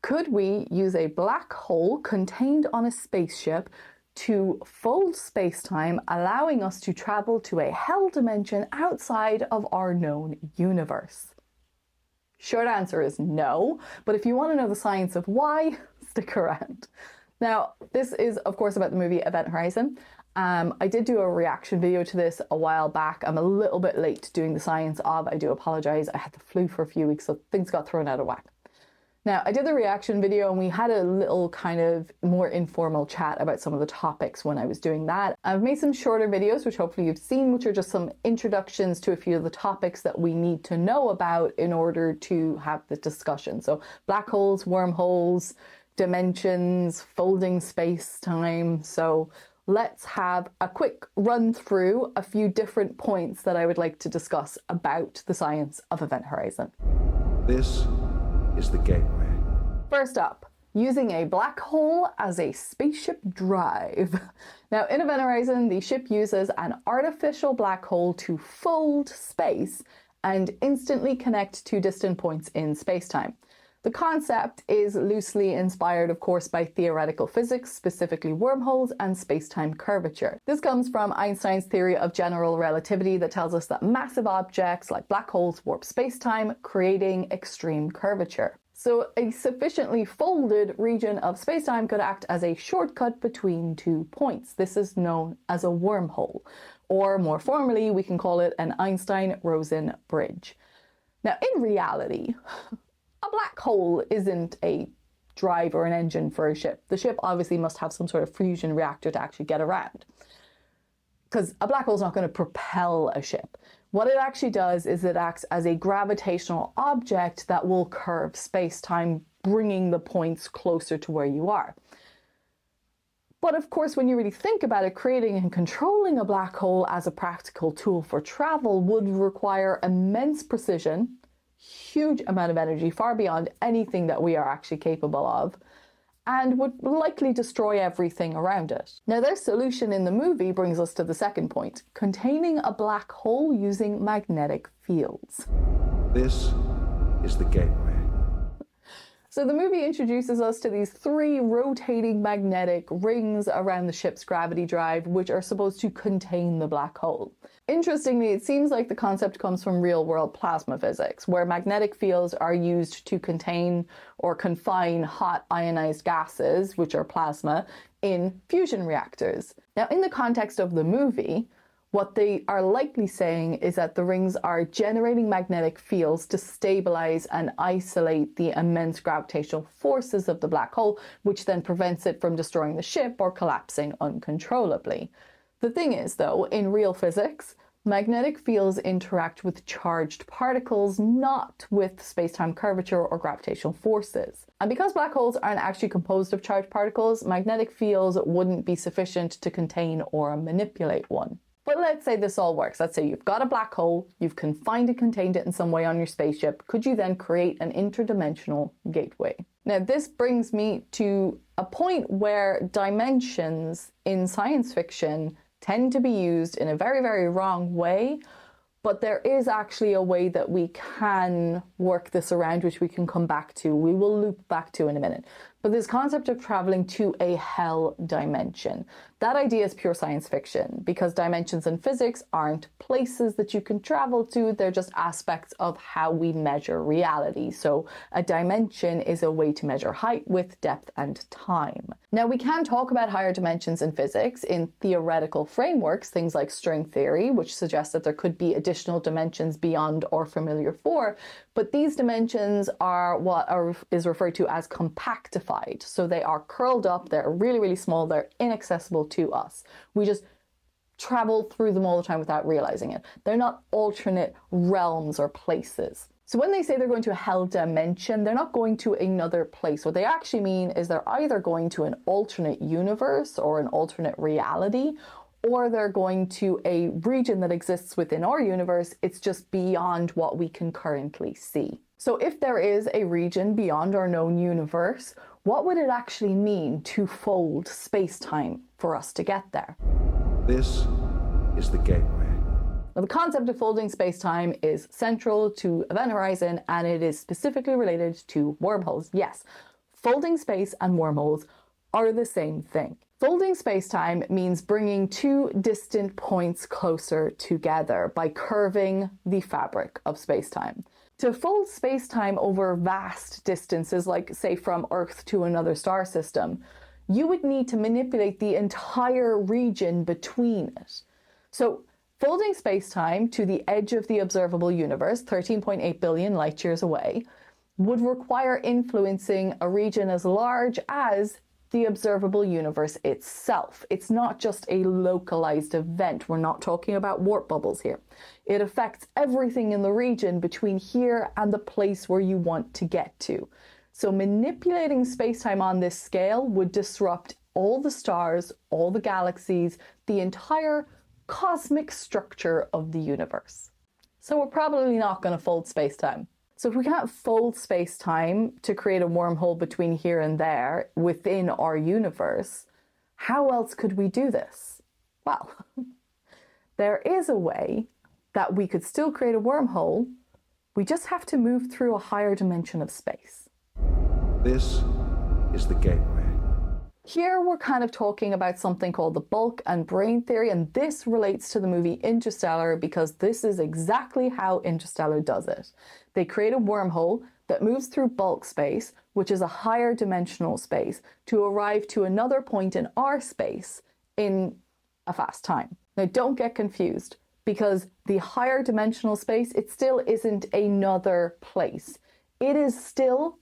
Could we use a black hole contained on a spaceship to fold space-time, allowing us to travel to a hell dimension outside of our known universe? Short answer is no, but if you want to know the science of why, stick around. Now, this is, of course, about the movie Event Horizon. I did do a reaction video to this a while back. I'm a little bit late doing the science of. I do apologize. I had the flu for a few weeks, so things got thrown out of whack. Now, I did the reaction video and we had a little kind of more informal chat about some of the topics when I was doing that. I've made some shorter videos, which hopefully you've seen, which are just some introductions to a few of the topics that we need to know about in order to have the discussion. So black holes, wormholes, dimensions, folding space-time. So let's have a quick run through a few different points that I would like to discuss about the science of Event Horizon. This is the gateway. First up, using a black hole as a spaceship drive. Now, in Event Horizon, the ship uses an artificial black hole to fold space and instantly connect to distant points in space-time. The concept is loosely inspired, of course, by theoretical physics, specifically wormholes and space-time curvature. This comes from Einstein's theory of general relativity that tells us that massive objects like black holes warp space-time, creating extreme curvature. So a sufficiently folded region of space-time could act as a shortcut between two points. This is known as a wormhole, or more formally, we can call it an Einstein-Rosen bridge. Now, in reality, a black hole isn't a drive or an engine for a ship. The ship obviously must have some sort of fusion reactor to actually get around, because a black hole is not going to propel a ship. What it actually does is it acts as a gravitational object that will curve space-time, bringing the points closer to where you are. But of course, when you really think about it, creating and controlling a black hole as a practical tool for travel would require immense precision, huge amount of energy, far beyond anything that we are actually capable of, and would likely destroy everything around it. Now, their solution in the movie brings us to the second point, containing a black hole using magnetic fields. This is the gateway. So the movie introduces us to these three rotating magnetic rings around the ship's gravity drive, which are supposed to contain the black hole. Interestingly, it seems like the concept comes from real-world plasma physics, where magnetic fields are used to contain or confine hot ionized gases, which are plasma, in fusion reactors. Now, in the context of the movie, what they are likely saying is that the rings are generating magnetic fields to stabilize and isolate the immense gravitational forces of the black hole, which then prevents it from destroying the ship or collapsing uncontrollably. The thing is, though, in real physics, magnetic fields interact with charged particles, not with space-time curvature or gravitational forces. And because black holes aren't actually composed of charged particles, magnetic fields wouldn't be sufficient to contain or manipulate one. But let's say this all works. Let's say you've got a black hole, you've confined and contained it in some way on your spaceship. Could you then create an interdimensional gateway? Now, this brings me to a point where dimensions in science fiction tend to be used in a very, very wrong way, but there is actually a way that we can work this around, which we can come back to. We will loop back to in a minute. But this concept of traveling to a hell dimension, that idea is pure science fiction, because dimensions in physics aren't places that you can travel to, they're just aspects of how we measure reality. So a dimension is a way to measure height, width, depth, and time. Now, we can talk about higher dimensions in physics in theoretical frameworks, things like string theory, which suggests that there could be additional dimensions beyond our familiar four, but these dimensions are what is referred to as compactified. So they are curled up, they're really, really small, they're inaccessible to us. We just travel through them all the time without realizing it. They're not alternate realms or places. So when they say they're going to a hell dimension, they're not going to another place. What they actually mean is they're either going to an alternate universe or an alternate reality, or they're going to a region that exists within our universe. It's just beyond what we can currently see. So if there is a region beyond our known universe, what would it actually mean to fold space-time for us to get there? This is the gateway. Now, the concept of folding space-time is central to Event Horizon, and it is specifically related to wormholes. Yes, Folding space and wormholes are the same thing. Folding space-time means bringing two distant points closer together by curving the fabric of space-time. To fold space-time over vast distances, like say from Earth to another star system, you would need to manipulate the entire region between it. So folding space-time to the edge of the observable universe, 13.8 billion light years away, would require influencing a region as large as the observable universe itself. It's not just a localized event. We're not talking about warp bubbles here. It affects everything in the region between here and the place where you want to get to. So manipulating space-time on this scale would disrupt all the stars, all the galaxies, the entire cosmic structure of the universe. So we're probably not going to fold space-time. So if we can't fold space-time to create a wormhole between here and there within our universe, how else could we do this? Well, there is a way that we could still create a wormhole. We just have to move through a higher dimension of space. This is the gateway. Here we're kind of talking about something called the bulk and brain theory, and this relates to the movie Interstellar because this is exactly how Interstellar does it. They create a wormhole that moves through bulk space, which is a higher dimensional space, to arrive to another point in our space in a fast time. Now don't get confused, because the higher dimensional space, it still isn't another place. It is still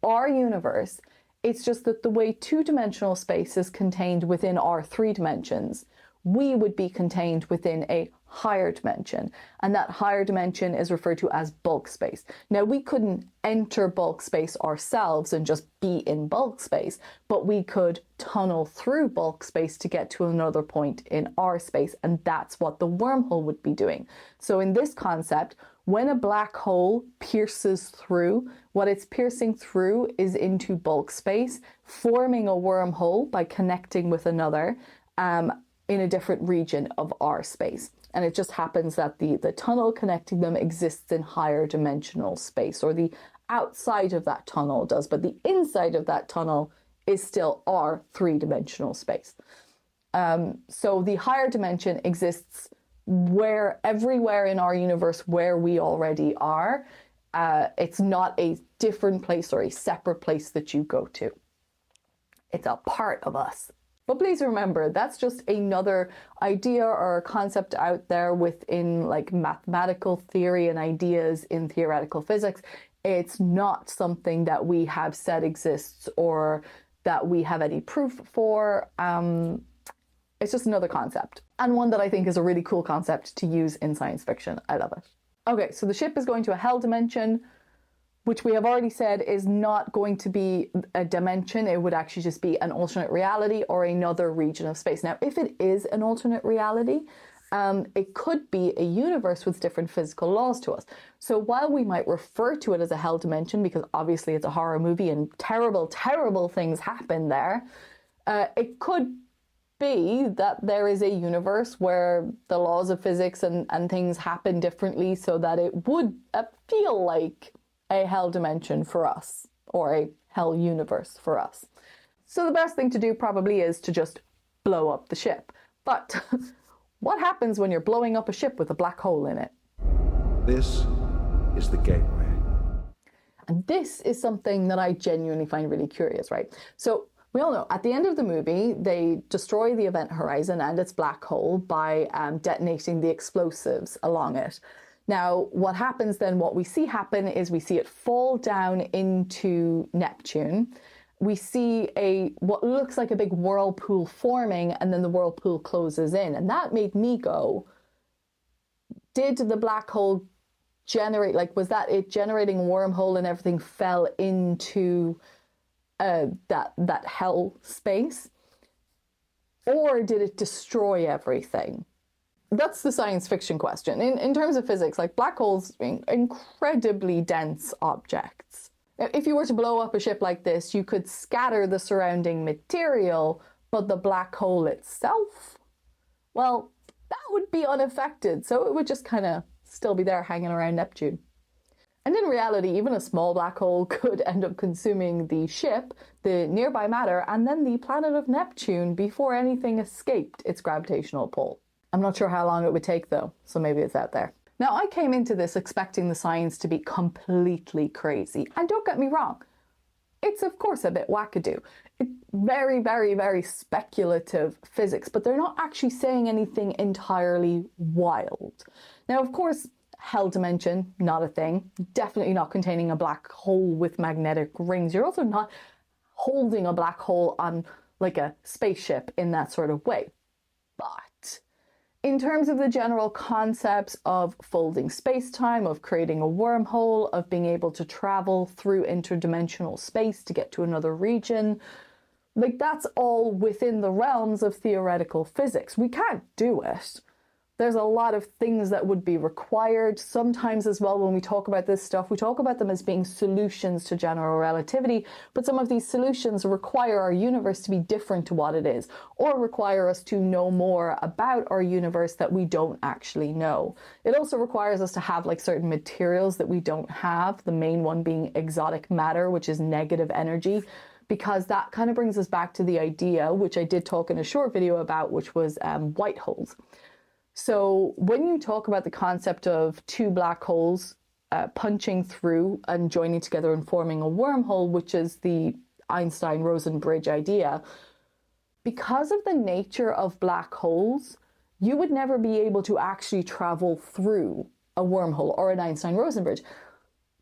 our universe. It's just that the way two-dimensional space is contained within our 3 dimensions, we would be contained within a higher dimension. And that higher dimension is referred to as bulk space. Now, we couldn't enter bulk space ourselves and just be in bulk space, but we could tunnel through bulk space to get to another point in our space. And that's what the wormhole would be doing. So in this concept, when a black hole pierces through, what it's piercing through is into bulk space, forming a wormhole by connecting with another in a different region of our space. And it just happens that the tunnel connecting them exists in higher dimensional space, or the outside of that tunnel does, but the inside of that tunnel is still our 3-dimensional space. So the higher dimension exists everywhere in our universe where we already are. It's not a different place or a separate place that you go to. It's a part of us. But please remember, that's just another idea or concept out there within like mathematical theory and ideas in theoretical physics. It's not something that we have said exists or that we have any proof for. It's just another concept, and one that I think is a really cool concept to use in science fiction. I love it. Okay, so the ship is going to a hell dimension, which we have already said is not going to be a dimension. It would actually just be an alternate reality or another region of space. Now, if it is an alternate reality, it could be a universe with different physical laws to us. So while we might refer to it as a hell dimension, because obviously it's a horror movie and terrible, terrible things happen there, it could be that there is a universe where the laws of physics and things happen differently so that it would feel like a hell dimension for us, or a hell universe for us. So the best thing to do probably is to just blow up the ship. But what happens when you're blowing up a ship with a black hole in it? This is the gateway. And this is something that I genuinely find really curious, right? So we all know at the end of the movie, they destroy the event horizon and its black hole by detonating the explosives along it. Now, what happens then, what we see happen is we see it fall down into Neptune. We see what looks like a big whirlpool forming, and then the whirlpool closes in. And that made me go, did the black hole generate, like, was that it generating a wormhole and everything fell into that hell space? Or did it destroy everything? That's the science fiction question. In terms of physics, like black holes are incredibly dense objects. If you were to blow up a ship like this, you could scatter the surrounding material, but the black hole itself, well, that would be unaffected. So it would just kind of still be there hanging around Neptune. And in reality, even a small black hole could end up consuming the ship, the nearby matter, and then the planet of Neptune before anything escaped its gravitational pull. I'm not sure how long it would take though, so maybe it's out there. Now, I came into this expecting the science to be completely crazy. And don't get me wrong, it's of course a bit wackadoo. It's very, very, very speculative physics, but they're not actually saying anything entirely wild. Now, of course, hell dimension, not a thing. Definitely not containing a black hole with magnetic rings. You're also not holding a black hole on like a spaceship in that sort of way. But in terms of the general concepts of folding space-time, of creating a wormhole, of being able to travel through interdimensional space to get to another region, like that's all within the realms of theoretical physics. We can't do it. There's a lot of things that would be required. Sometimes as well, when we talk about this stuff, we talk about them as being solutions to general relativity, but some of these solutions require our universe to be different to what it is, or require us to know more about our universe that we don't actually know. It also requires us to have like certain materials that we don't have, the main one being exotic matter, which is negative energy, because that kind of brings us back to the idea, which I did talk in a short video about, which was white holes. So when you talk about the concept of two black holes punching through and joining together and forming a wormhole, which is the Einstein-Rosen bridge idea, because of the nature of black holes, you would never be able to actually travel through a wormhole or an Einstein-Rosen bridge,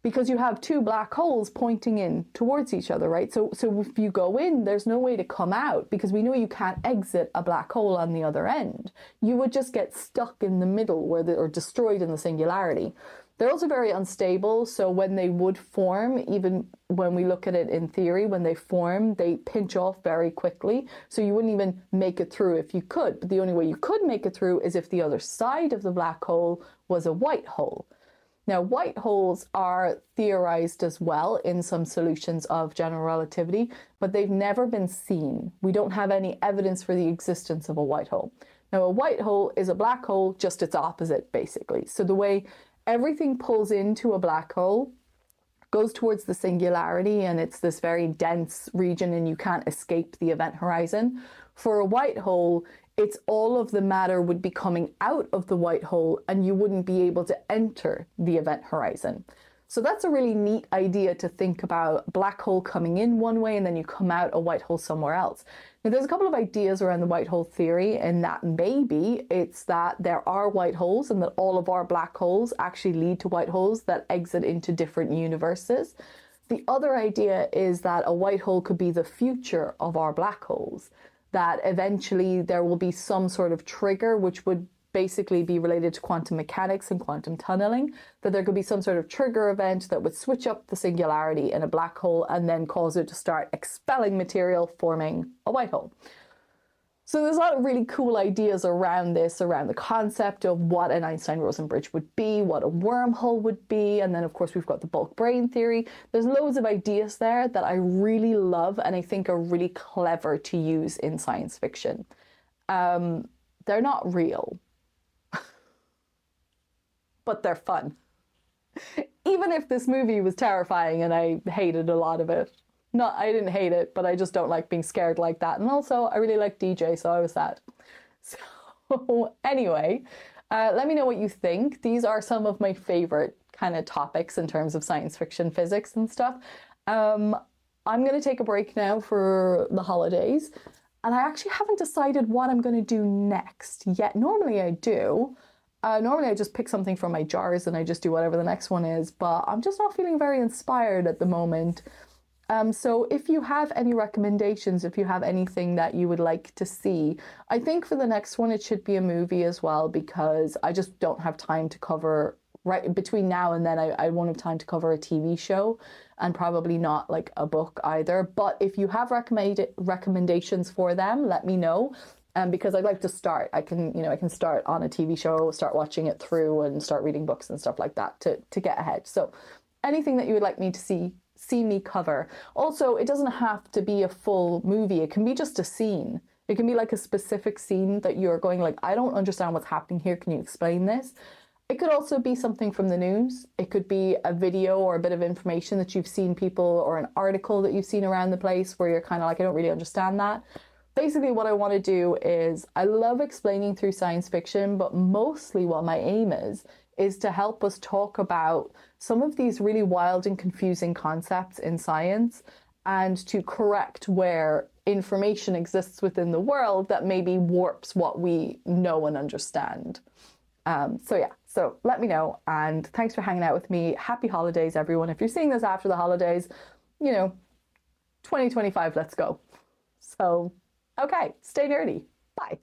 because you have two black holes pointing in towards each other, right? So if you go in, there's no way to come out, because we know you can't exit a black hole on the other end. You would just get stuck in the middle or destroyed in the singularity. They're also very unstable, so when they would form, even when we look at it in theory, when they form, they pinch off very quickly, so you wouldn't even make it through if you could. But the only way you could make it through is if the other side of the black hole was a white hole. Now, white holes are theorized as well in some solutions of general relativity, but they've never been seen. We don't have any evidence for the existence of a white hole. Now, a white hole is a black hole, just its opposite, basically. So the way everything pulls into a black hole goes towards the singularity, and it's this very dense region, and you can't escape the event horizon. For a white hole, it's all of the matter would be coming out of the white hole, and you wouldn't be able to enter the event horizon. So that's a really neat idea to think about, black hole coming in one way and then you come out a white hole somewhere else. Now, there's a couple of ideas around the white hole theory, and that maybe it's that there are white holes and that all of our black holes actually lead to white holes that exit into different universes. The other idea is that a white hole could be the future of our black holes, that eventually there will be some sort of trigger which would basically be related to quantum mechanics and quantum tunneling, that there could be some sort of trigger event that would switch up the singularity in a black hole and then cause it to start expelling material, forming a white hole. So there's a lot of really cool ideas around this, around the concept of what an Einstein-Rosen bridge would be, what a wormhole would be, and then of course we've got the bulk brain theory. There's loads of ideas there that I really love and I think are really clever to use in science fiction. They're not real, but they're fun. Even if this movie was terrifying and I hated a lot of it. No, I didn't hate it, but I just don't like being scared like that. And also, I really like DJ, so I was sad. So anyway, let me know what you think. These are some of my favorite kind of topics in terms of science fiction physics and stuff. I'm going to take a break now for the holidays. And I actually haven't decided what I'm going to do next yet. Normally I do. Normally I just pick something from my jars and I just do whatever the next one is. But I'm just not feeling very inspired at the moment. So if you have any recommendations, if you have anything that you would like to see, I think for the next one, it should be a movie as well, because I just don't have time to cover, right between now and then, I won't have time to cover a TV show and probably not like a book either. But if you have recommendations for them, let me know. Because I'd like to start, I can start on a TV show, start watching it through and start reading books and stuff like that to get ahead. So anything that you would like me to see me cover. Also, it doesn't have to be a full movie. It can be just a scene. It can be like a specific scene that you're going like, I don't understand what's happening here. Can you explain this? It could also be something from the news. It could be a video or a bit of information that you've seen people, or an article that you've seen around the place where you're kind of like, I don't really understand that. Basically, what I want to do is, I love explaining through science fiction, but mostly what my aim is to help us talk about some of these really wild and confusing concepts in science, and to correct where information exists within the world that maybe warps what we know and understand. So let me know, and thanks for hanging out with me. Happy holidays, everyone. If you're seeing this after the holidays, 2025, let's go. So, okay, stay nerdy. Bye.